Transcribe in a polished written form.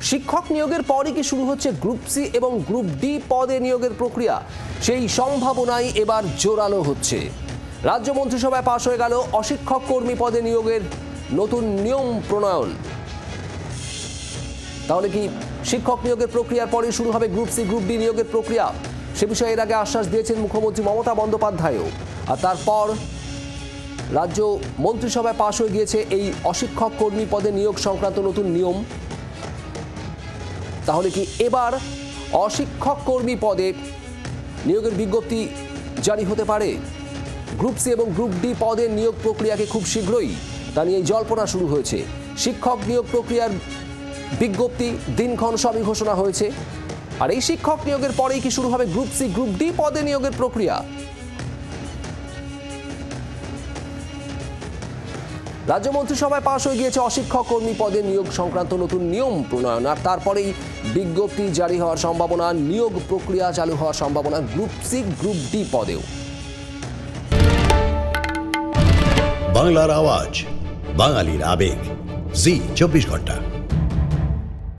শিক্ষক নিয়োগের পরই কি শুরু হচ্ছে গ্রুপ সি এবং গ্রুপ ডি পদে নিয়োগের প্রক্রিয়া? সেই সম্ভাবনাই এবার জোরালো হচ্ছে। রাজ্য মন্ত্রিসভায় পাশ হয়ে গেল অশিক্ষক কর্মী পদে নিয়োগের নতুন নিয়ম প্রণয়ন। তাহলে কি শিক্ষক নিয়োগের প্রক্রিয়ার পরে শুরু হবে গ্রুপ সি গ্রুপ ডি নিয়োগের প্রক্রিয়া? সে বিষয়ে এর আগে আশ্বাস দিয়েছেন মুখ্যমন্ত্রী মমতা বন্দ্যোপাধ্যায়ও। আর তারপর রাজ্য মন্ত্রিসভায় পাশ হয়ে গিয়েছে এই অশিক্ষক কর্মী পদে নিয়োগ সংক্রান্ত নতুন নিয়ম। তাহলে কি এবার অশিক্ষক কর্মী পদে নিয়োগের বিজ্ঞপ্তি জারি হতে পারে? গ্রুপ সি এবং গ্রুপ ডি পদের নিয়োগ প্রক্রিয়াকে খুব শীঘ্রই তা নিয়ে জল্পনা শুরু হয়েছে। শিক্ষক নিয়োগ প্রক্রিয়ার বিজ্ঞপ্তি, দিনক্ষণ সবই ঘোষণা হয়েছে। আর এই শিক্ষক নিয়োগের পরেই কি শুরু হবে গ্রুপ সি গ্রুপ ডি পদে নিয়োগের প্রক্রিয়া? রাজ্য মন্ত্রিসভায় পাশ হয়ে গিয়েছে অশিক্ষক কর্মী পদে নিয়োগ সংক্রান্ত নতুন নিয়ম প্রণয়ন। আর তারপরেই বিজ্ঞপ্তি জারি হওয়ার সম্ভাবনা, নিয়োগ প্রক্রিয়া চালু হওয়ার সম্ভাবনা গ্রুপ সি গ্রুপ ডি পদেও। বাংলার আওয়াজ, বাঙালির আবেগ, জি 24 ঘন্টা।